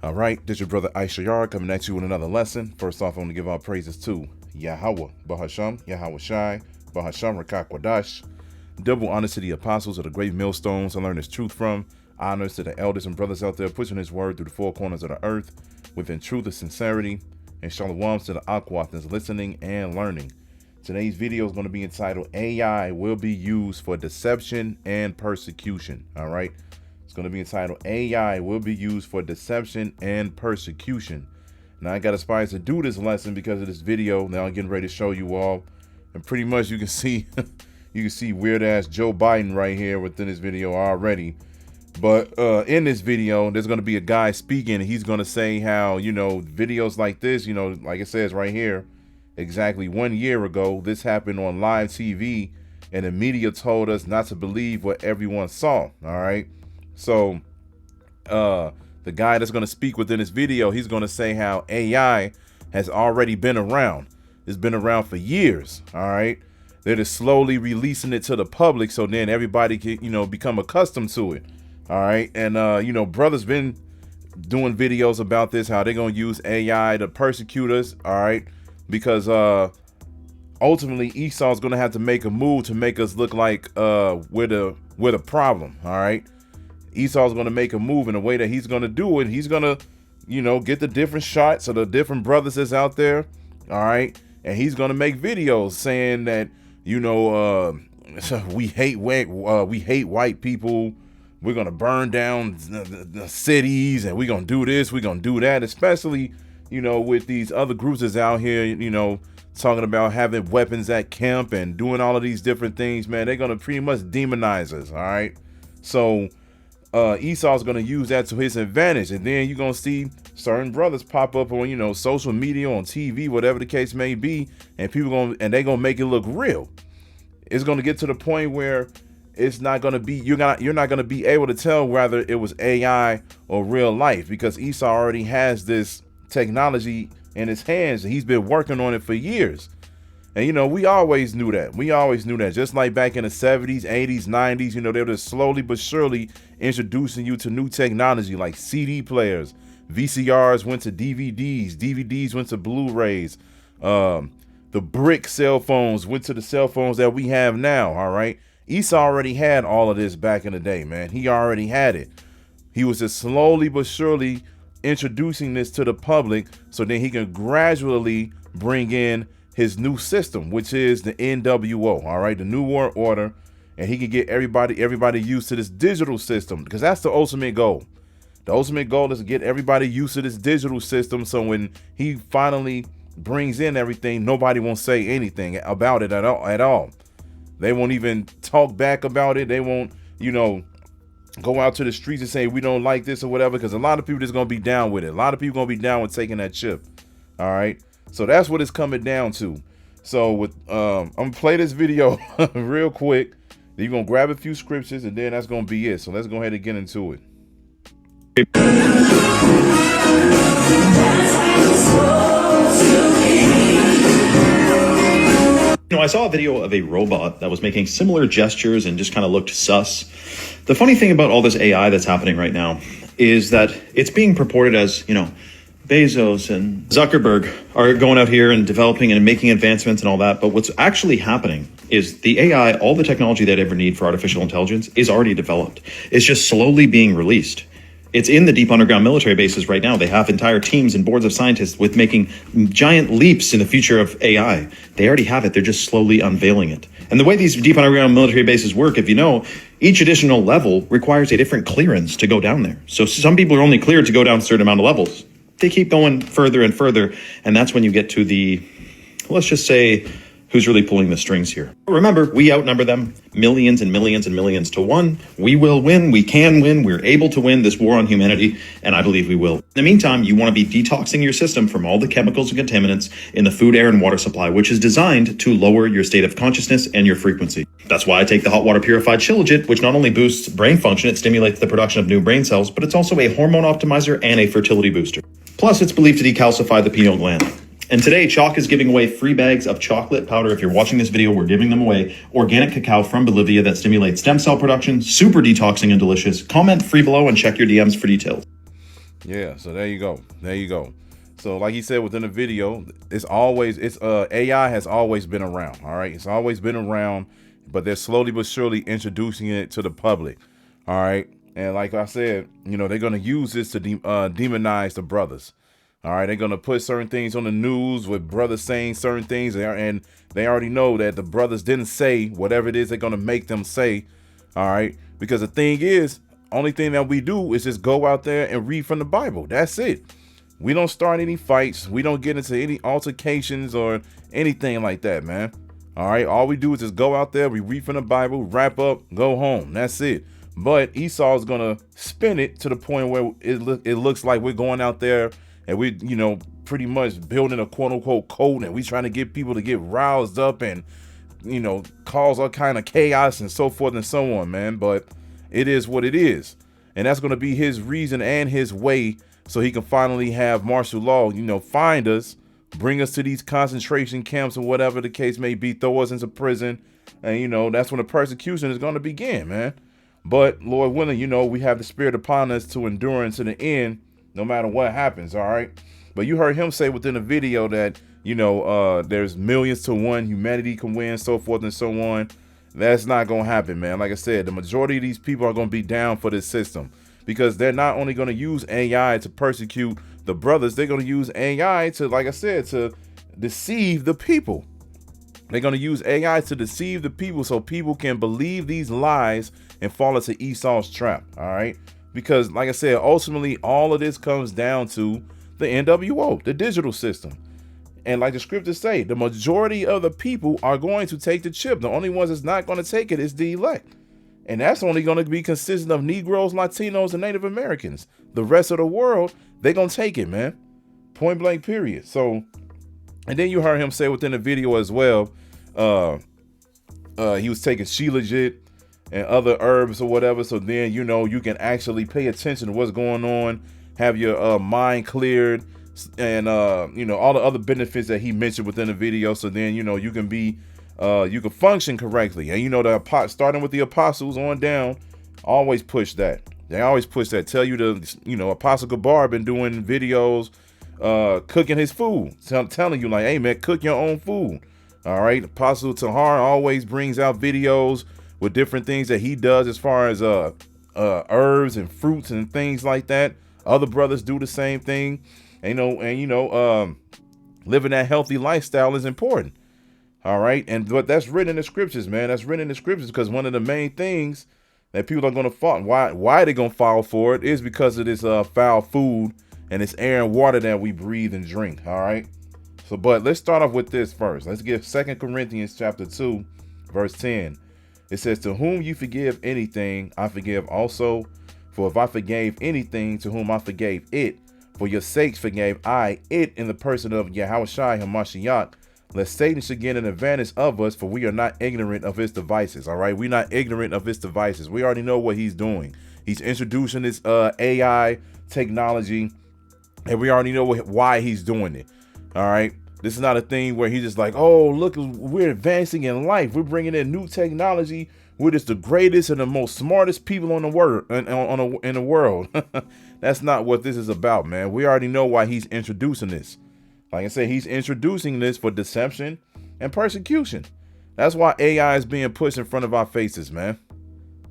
All right, this is your brother Issachar coming at you with another lesson. First off, I want to give all praises to Yahweh, Bahasham, Yahweh Shai, Bahasham, Rachaa Kwadash. Double honors to the apostles of the great millstones I learned this truth from. Honors to the elders and brothers out there pushing his word through the four corners of the earth within truth and sincerity. And shalom to the Aquathans listening and learning. Today's video is going to be entitled AI will be used for deception and persecution. All right. It's going to be entitled AI will be used for deception and persecution. Now I got inspired to do this lesson because of this video. Now I'm getting ready to show you all. And pretty much you can see weird ass Joe Biden right here within this video already. But in this video, there's going to be a guy speaking. And he's going to say how, videos like this, like it says right here, exactly 1 year ago, this happened on live TV and the media told us not to believe what everyone saw. All right. So the guy that's going to speak within this video, he's going to say how AI has already been around. It's been around for years. All right. They're just slowly releasing it to the public so then everybody can, become accustomed to it. All right. And, brothers been doing videos about this, how they're going to use AI to persecute us. All right. Because ultimately Esau's going to have to make a move to make us look like we're the problem. All right. Esau's going to make a move in a way that he's going to do it. He's going to, get the different shots of the different brothers that's out there. All right. And he's going to make videos saying that, we hate white people. We're going to burn down the cities and we're going to do this. We're going to do that, especially, with these other groups that's out here, talking about having weapons at camp and doing all of these different things, man. They're going to pretty much demonize us. All right. So Esau's going to use that to his advantage. And then you're going to see certain brothers pop up on, social media, on TV, whatever the case may be. And they're going to make it look real. It's going to get to the point where it's not going to be, you're not going to be able to tell whether it was AI or real life, because Esau already has this technology in his hands and he's been working on it for years. And, we always knew that. Just like back in the 70s, 80s, 90s, they were just slowly but surely introducing you to new technology like CD players. VCRs went to DVDs. DVDs went to Blu-rays. The brick cell phones went to the cell phones that we have now. All right. Esau already had all of this back in the day, man. He already had it. He was just slowly but surely introducing this to the public so then he can gradually bring in his new system, which is the NWO, all right, the New World Order, and he can get everybody used to this digital system, because that's the ultimate goal. The ultimate goal is to get everybody used to this digital system, so when he finally brings in everything, nobody won't say anything about it at all. They won't even talk back about it. They won't, go out to the streets and say we don't like this or whatever, because a lot of people just going to be down with it. A lot of people going to be down with taking that chip. All right. So that's what it's coming down to. So I'm going to play this video real quick. Then you're going to grab a few scriptures and then that's going to be it. So let's go ahead and get into it. I saw a video of a robot that was making similar gestures and just kind of looked sus. The funny thing about all this AI that's happening right now is that it's being purported as, Bezos and Zuckerberg are going out here and developing and making advancements and all that. But what's actually happening is the AI, all the technology they'd ever need for artificial intelligence is already developed. It's just slowly being released. It's in the deep underground military bases right now. They have entire teams and boards of scientists with making giant leaps in the future of AI. They already have it. They're just slowly unveiling it. And the way these deep underground military bases work, if you know, each additional level requires a different clearance to go down there. So some people are only cleared to go down a certain amount of levels. They keep going further and further. And that's when you get to the, let's just say, who's really pulling the strings here. Remember, we outnumber them millions and millions and millions to one. We will win. We can win. We're able to win this war on humanity, and I believe we will. In the meantime, you want to be detoxing your system from all the chemicals and contaminants in the food, air, and water supply, which is designed to lower your state of consciousness and your frequency. That's why I take the hot water purified Shilajit, which not only boosts brain function, it stimulates the production of new brain cells, but it's also a hormone optimizer and a fertility booster. Plus, it's believed to decalcify the pineal gland. And today, Chalk is giving away free bags of chocolate powder. If you're watching this video, we're giving them away. Organic cacao from Bolivia that stimulates stem cell production, super detoxing and delicious. Comment free below and check your DMs for details. Yeah, so there you go. There you go. So like he said within the video, AI has always been around. All right. It's always been around, but they're slowly but surely introducing it to the public. All right. And like I said, they're going to use this to demonize the brothers. All right. They're going to put certain things on the news with brothers saying certain things. And they already know that the brothers didn't say whatever it is they're going to make them say. All right. Because the thing is, only thing that we do is just go out there and read from the Bible. That's it. We don't start any fights. We don't get into any altercations or anything like that, man. All right. All we do is just go out there. We read from the Bible, wrap up, go home. That's it. But Esau is going to spin it to the point where it looks like we're going out there and we, pretty much building a quote unquote cult, and we trying to get people to get roused up and, cause all kind of chaos and so forth and so on, man. But it is what it is. And that's going to be his reason and his way, so he can finally have martial law, find us, bring us to these concentration camps or whatever the case may be, throw us into prison. And, that's when the persecution is going to begin, man. But Lord willing, we have the spirit upon us to endure to the end, no matter what happens. All right. But you heard him say within the video that, there's millions to one, humanity can win, so forth and so on. That's not going to happen, man. Like I said, the majority of these people are going to be down for this system, because they're not only going to use AI to persecute the brothers, they're going to use AI to, like I said, to deceive the people. They're going to use AI to deceive the people so people can believe these lies and fall into Esau's trap. All right. Because like I said, ultimately, all of this comes down to the NWO, the digital system. And like the scriptures say, the majority of the people are going to take the chip. The only ones that's not going to take it is the elect. And that's only going to be consistent of Negroes, Latinos, and Native Americans. The rest of the world, they're going to take it, man. Point blank, period. So, and then you heard him say within the video as well, he was taking Shilajit and other herbs or whatever. So then, you can actually pay attention to what's going on, have your mind cleared, and, all the other benefits that he mentioned within the video. So then, you can be, you can function correctly. And, starting with the apostles on down, always push that. They always push that. Tell you Apostle Gabar been doing videos, cooking his food. Telling you like, hey man, cook your own food. All right. Apostle Tahar always brings out videos with different things that he does as far as herbs and fruits and things like that. Other brothers do the same thing. Living that healthy lifestyle is important. All right. But that's written in the scriptures, man. That's written in the scriptures, because one of the main things that people are going to fall, why they're going to fall for it, is because of this foul food and this air and water that we breathe and drink. All right. So, but let's start off with this first. Let's give 2 Corinthians chapter 2, verse 10. It says, to whom you forgive anything, I forgive also. For if I forgave anything, to whom I forgave it, for your sakes forgave I it in the person of Yahushua HaMashiach, lest Satan should get an advantage of us, for we are not ignorant of his devices. All right. We're not ignorant of his devices. We already know what he's doing. He's introducing this AI technology, and we already know why he's doing it. All right. This is not a thing where he's just like, oh, look, we're advancing in life. We're bringing in new technology. We're just the greatest and the most smartest people in the world. That's not what this is about, man. We already know why he's introducing this. Like I said, he's introducing this for deception and persecution. That's why AI is being pushed in front of our faces, man.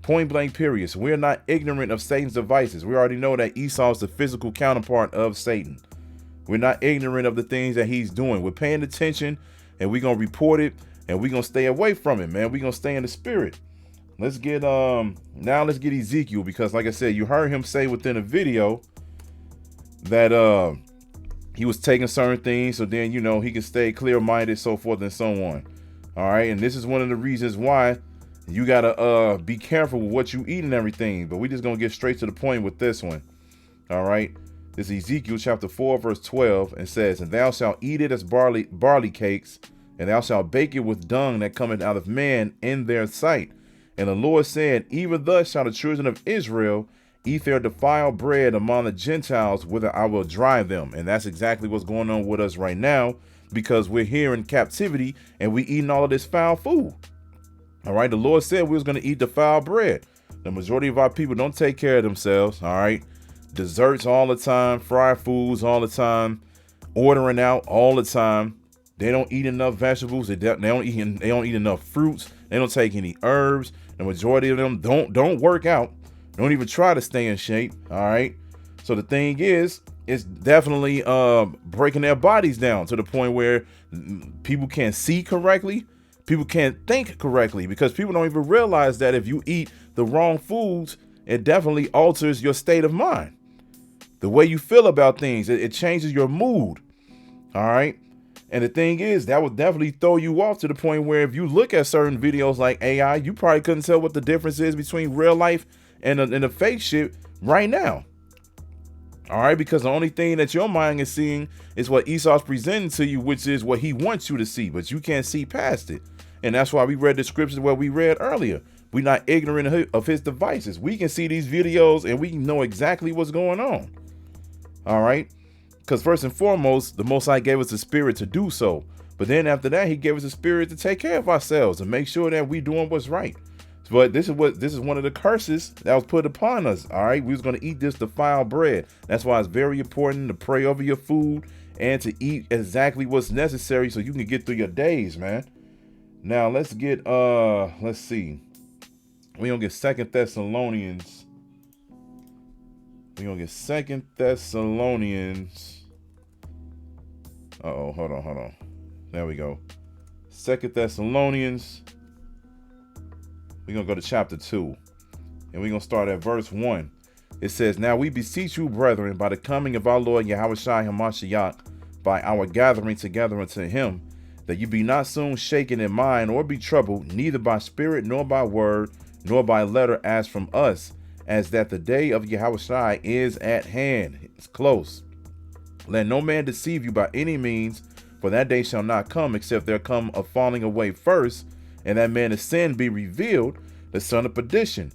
Point blank, period. So we're not ignorant of Satan's devices. We already know that Esau is the physical counterpart of Satan. We're not ignorant of the things that he's doing. We're paying attention, and we're going to report it, and we're going to stay away from it, man. We're going to stay in the spirit. Let's get Ezekiel, because like I said, you heard him say within a video that he was taking certain things, so then he can stay clear-minded, so forth and so on. All right, and this is one of the reasons why you gotta be careful with what you eat and everything. But we just gonna get straight to the point with this one. All right, this is Ezekiel chapter 4, verse 12, and says, and thou shalt eat it as barley cakes, and thou shalt bake it with dung that cometh out of man in their sight. And the Lord said, even thus shall the children of Israel eat their defiled bread among the Gentiles, whither I will drive them. And that's exactly what's going on with us right now, because we're here in captivity and we eating all of this foul food. All right. The Lord said we was going to eat the foul bread. The majority of our people don't take care of themselves. All right. desserts all the time, fried foods all the time, ordering out all the time. They don't eat enough vegetables. They don't eat enough fruits. They don't take any herbs. The majority of them don't work out. Don't even try to stay in shape. All right. So the thing is, it's definitely breaking their bodies down to the point where people can't see correctly. People can't think correctly because people don't even realize that if you eat the wrong foods, it definitely alters your state of mind. The way you feel about things, it changes your mood. All right. And the thing is, that would definitely throw you off to the point where if you look at certain videos like AI, you probably couldn't tell what the difference is between real life and the fake shit right now. All right, because the only thing that your mind is seeing is what Esau's presenting to you, which is what he wants you to see, but you can't see past it. And that's why we read the scriptures where we read earlier. We're not ignorant of his devices. We can see these videos and we know exactly what's going on. All right, because first and foremost, the Most High gave us the spirit to do so. But then after that, he gave us a spirit to take care of ourselves and make sure that we're doing what's right. But this is one of the curses that was put upon us. All right, we was going to eat this defiled bread. That's why it's very important to pray over your food and to eat exactly what's necessary so you can get through your days, man. Now let's get let's see. We're gonna get 2 Thessalonians. We're gonna get 2 Thessalonians. Hold on. There we go. 2 Thessalonians. We're going to go to chapter 2, and we're going to start at verse 1. It says, "Now we beseech you, brethren, by the coming of our Lord Yahushua HaMashiach, by our gathering together unto him, that you be not soon shaken in mind or be troubled, neither by spirit, nor by word, nor by letter as from us, as that the day of Yahushua is at hand." It's close. "Let no man deceive you by any means, for that day shall not come, except there come a falling away first, and that man of sin be revealed, the son of perdition,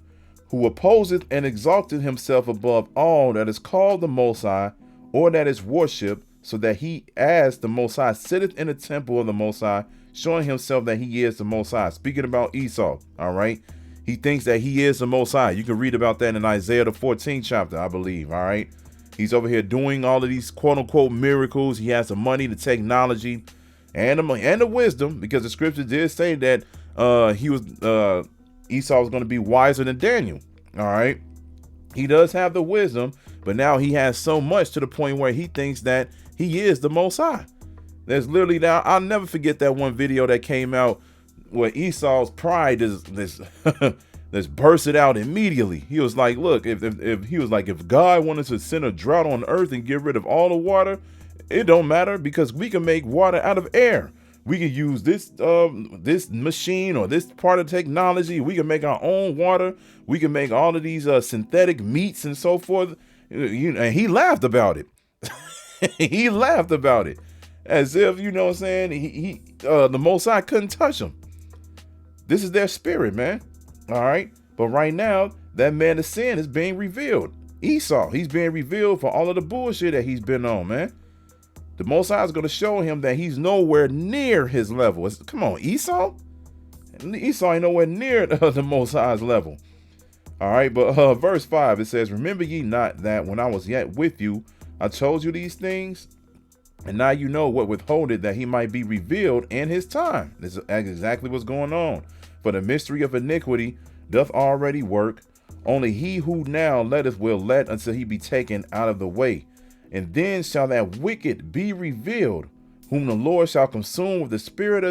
who opposeth and exalteth himself above all that is called the Most High, or that is worshipped, so that he, as the Most High, sitteth in the temple of the Most High, showing himself that he is the Most High." Speaking about Esau, all right? He thinks that he is the Most High. You can read about that in Isaiah the 14th chapter, I believe, all right? He's over here doing all of these quote-unquote miracles. He has the money, the technology, and the wisdom, because the scripture did say that Esau was going to be wiser than Daniel. All right. He does have the wisdom, but now he has so much to the point where he thinks that he is the Most High. There's literally now, I'll never forget that one video that came out where Esau's pride is this bursted out immediately. He was like, look, if God wanted to send a drought on earth and get rid of all the water, it don't matter, because we can make water out of air. We can use this machine or this part of technology. We can make our own water. We can make all of these synthetic meats and so forth. And he laughed about it. He laughed about it as if, you know what I'm saying, the Most High couldn't touch him. This is their spirit, man. All right. But right now, that man of sin is being revealed. Esau, he's being revealed for all of the bullshit that he's been on, man. The Most High is going to show him that he's nowhere near his level. Come on, Esau? Esau ain't nowhere near the Most High's level. All right, but verse 5, it says, "Remember ye not that when I was yet with you, I told you these things? And now you know what withholdeth, that he might be revealed in his time." This is exactly what's going on. "For the mystery of iniquity doth already work. Only he who now letteth will let until he be taken out of the way. And then shall that wicked be revealed, whom the Lord shall consume with the spirit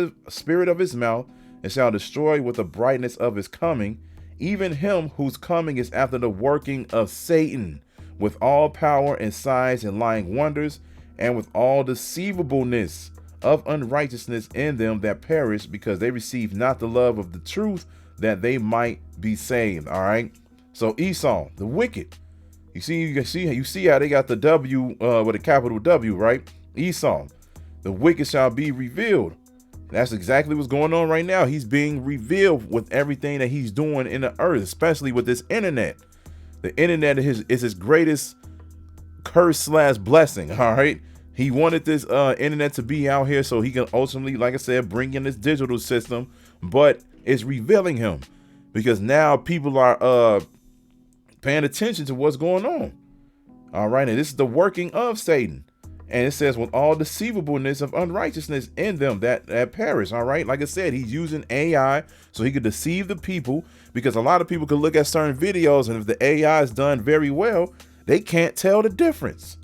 of his mouth, and shall destroy with the brightness of his coming, even him whose coming is after the working of Satan, with all power and signs and lying wonders, and with all deceivableness of unrighteousness in them that perish, because they receive not the love of the truth, that they might be saved." All right. So Esau, the wicked. You see how they got the W with a capital W, right? Esau, the wicked shall be revealed. That's exactly what's going on right now. He's being revealed with everything that he's doing in the earth, especially with this internet. The internet is his greatest curse / blessing. All right. He wanted this internet to be out here so he can ultimately, like I said, bring in this digital system, but it's revealing him because now people are paying attention to what's going on. All right. And this is the working of Satan. And it says, with all deceivableness of unrighteousness in them that perish. All right. Like I said, he's using AI so he could deceive the people, because a lot of people could look at certain videos, and if the AI is done very well, they can't tell the difference.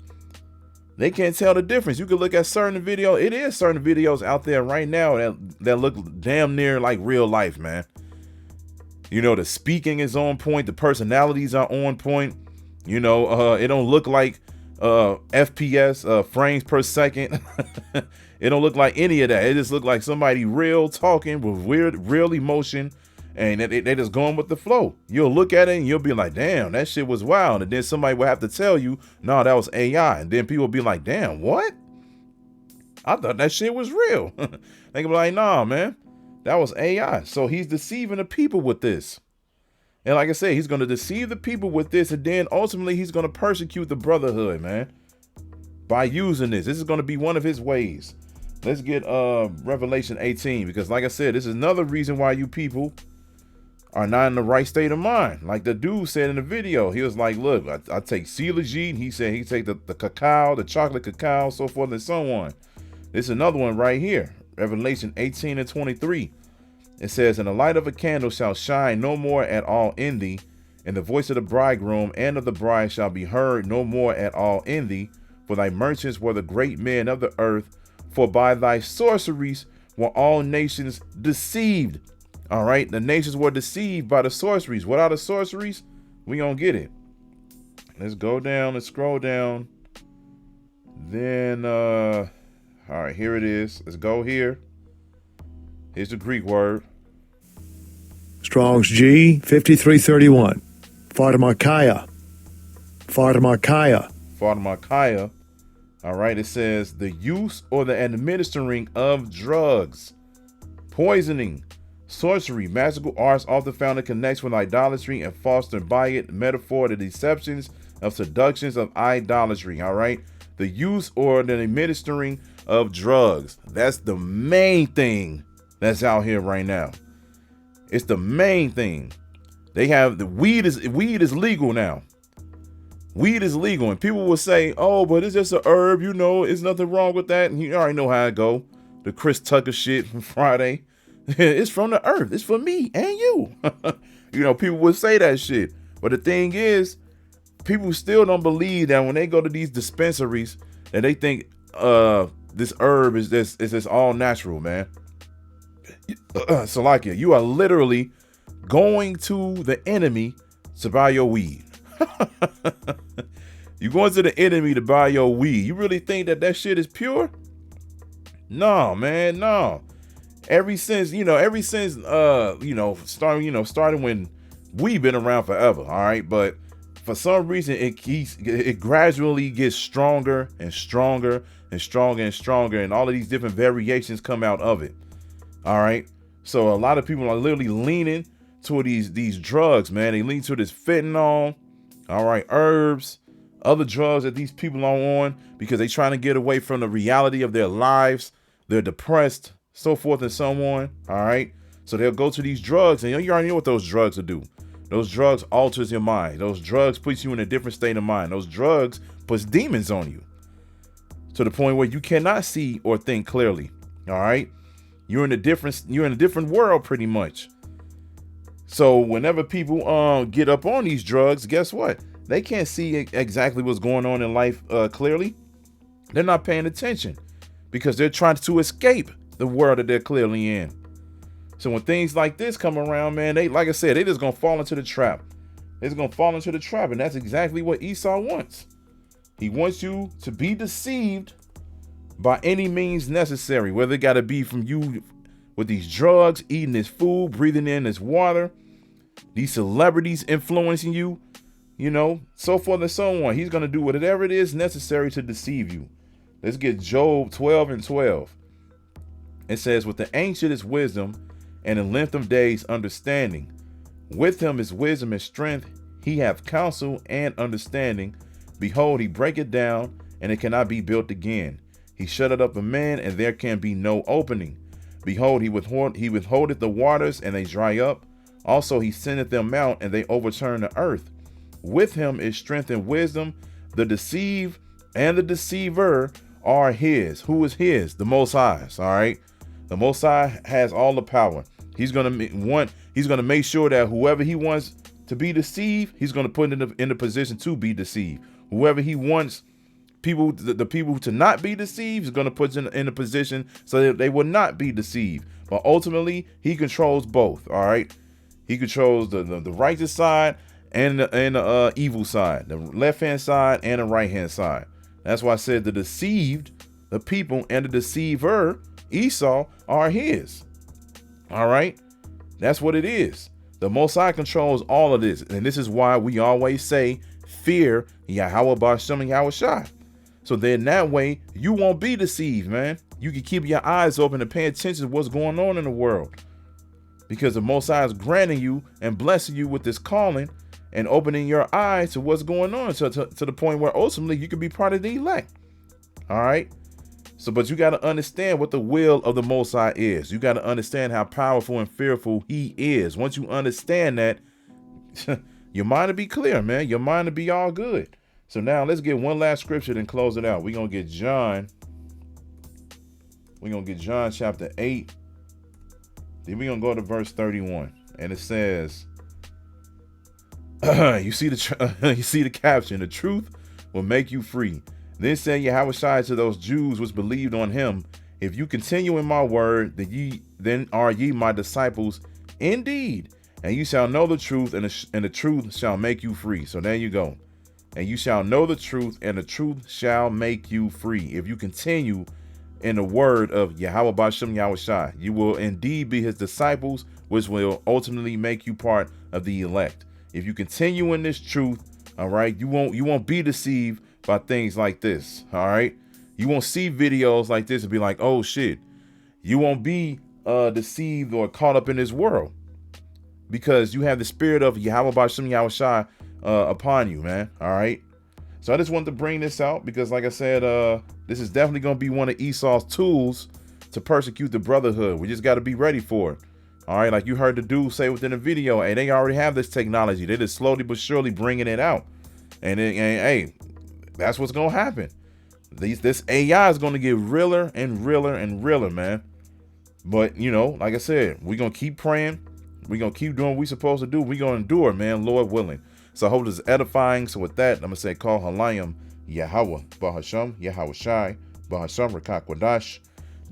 They can't tell the difference. You could look at certain videos. It is certain videos out there right now that look damn near like real life, man. You know, the speaking is on point. The personalities are on point. You know, it don't look like FPS, frames per second. It don't look like any of that. It just look like somebody real talking with real emotion, and they just going with the flow. You'll look at it and you'll be like, damn, that shit was wild. And then somebody will have to tell you, no, that was AI. And then people will be like, damn, what? I thought that shit was real. They can be like, nah, man, that was AI. So he's deceiving the people with this. And like I said, he's going to deceive the people with this, and then ultimately he's going to persecute the brotherhood, man, by using this. This is going to be one of his ways. Let's get Revelation 18, because like I said, this is another reason why you people are not in the right state of mind. Like the dude said in the video, he was like, look, I take Silagine. He said he take the cacao, the chocolate cacao, so forth and so on. This is another one right here. Revelation 18 and 23. It says, and the light of a candle shall shine no more at all in thee, and the voice of the bridegroom and of the bride shall be heard no more at all in thee, for thy merchants were the great men of the earth, for by thy sorceries were all nations deceived. All right, the nations were deceived by the sorceries. What are the sorceries? We gonna get it. Let's go down, let's scroll down. Then, all right, here it is. Let's go here. Here's the Greek word. Strong's G 5331. Pharmakia. Pharmakia. All right, it says the use or the administering of drugs, poisoning, sorcery, magical arts often found in connection with idolatry and fostered by it, metaphor, the deceptions of seductions of idolatry. All right, the use or the administering of drugs. That's the main thing that's out here right now. It's the main thing. They have the weed is legal now. Weed is legal, and people will say, oh, but it's just a herb, you know, it's nothing wrong with that. And you already know how it go. The Chris Tucker shit from Friday. It's from the earth. It's for me and you. You know, people will say that shit. But the thing is, people still don't believe that when they go to these dispensaries, that they think this herb is just all natural, man. Salakia, you are literally going to the enemy to buy your weed. You going to the enemy to buy your weed. You really think that shit is pure? No, man, no. Ever since starting when we've been around forever, all right? But for some reason it gradually gets stronger and stronger and stronger and stronger, and all of these different variations come out of it. All right. So a lot of people are literally leaning toward these drugs, man. They lean to this fentanyl, all right, herbs, other drugs that these people are on because they're trying to get away from the reality of their lives. They're depressed, so forth and so on. All right. So they'll go to these drugs, and you already know what those drugs will do. Those drugs alters your mind. Those drugs puts you in a different state of mind. Those drugs puts demons on you to the point where you cannot see or think clearly. All right. You're in a different world pretty much. So whenever people get up on these drugs, guess what? They can't see exactly what's going on in life clearly. They're not paying attention because they're trying to escape the world that they're clearly in. So when things like this come around, man, they, like I said, they just gonna fall into the trap. They're just gonna fall into the trap, and that's exactly what Esau wants. He wants you to be deceived by any means necessary, whether it got to be from you with these drugs, eating this food, breathing in this water, these celebrities influencing you, you know, so forth and so on. He's going to do whatever it is necessary to deceive you. Let's get Job 12 and 12. It says, with the ancient is wisdom, and in length of days understanding. With him is wisdom and strength. He hath counsel and understanding. Behold, he breaketh down, and it cannot be built again. He shutteth up a man, and there can be no opening. Behold, he withholdeth the waters, and they dry up. Also he sendeth them out, and they overturn the earth. With him is strength and wisdom. the deceived and the deceiver are his. Who is his? The Most High. All right. The Most High has all the power. He's gonna make sure that whoever he wants to be deceived, he's gonna put in the position to be deceived. Whoever he wants the people to not be deceived, is gonna put in a position so that they will not be deceived. But ultimately, he controls both. All right. He controls the righteous side and the evil side, the left hand side and the right hand side. That's why I said the deceived, the people, and the deceiver, Esau, are his. All right. That's what it is. The Most High controls all of this. And this is why we always say, fear Yahweh B'Shem and Yahushua. So then that way you won't be deceived, man. You can keep your eyes open and pay attention to what's going on in the world. Because the Most High is granting you and blessing you with this calling and opening your eyes to what's going on to the point where ultimately you can be part of the elect. All right. So, but you got to understand what the will of the Most High is. You got to understand how powerful and fearful he is. Once you understand that, your mind will be clear, man. Your mind will be all good. So now let's get one last scripture and close it out. We're going to get John. We're going to get John chapter 8. Then we're going to go to verse 31. And it says, you see the caption, the truth will make you free. Then said Yahushua to those Jews which believed on him, if you continue in my word, then are ye my disciples indeed, and you shall know the truth, and the truth shall make you free. So there you go. And you shall know the truth, and the truth shall make you free. If you continue in the word of Yahweh B'Shem Yahushua, you will indeed be his disciples, which will ultimately make you part of the elect. If you continue in this truth, all right, you won't be deceived by things like this. All right. You won't see videos like this and be like, oh shit. You won't be deceived or caught up in this world because you have the spirit of Yahweh B'Shem Yahushua upon you, man. All right. So I just wanted to bring this out because, like I said, this is definitely going to be one of Esau's tools to persecute the brotherhood. We just got to be ready for it. All right. Like you heard the dude say within the video, hey, they already have this technology. They're just slowly but surely bringing it out. And hey, that's what's going to happen. This AI is going to get realer and realer and realer, man. But, you know, like I said, we're going to keep praying. We're going to keep doing what we're supposed to do. We're going to endure, man, Lord willing. So I hope this is edifying. So with that, I'm going to say, call Halayim Yahweh, Bahasham, Yahushai, Bahasham, Rachaa Kwadash.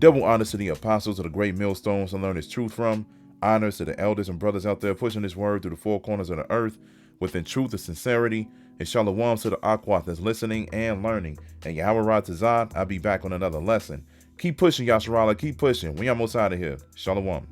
Double honors to the apostles of the great millstones to learn his truth from. Honors to the elders and brothers out there pushing this word through the four corners of the earth within truth and sincerity. And shalom to the Aquat that's listening and learning. And Yahweh Ra Tazad, I'll be back on another lesson. Keep pushing, Yasharala. Keep pushing. We almost out of here. Shalom.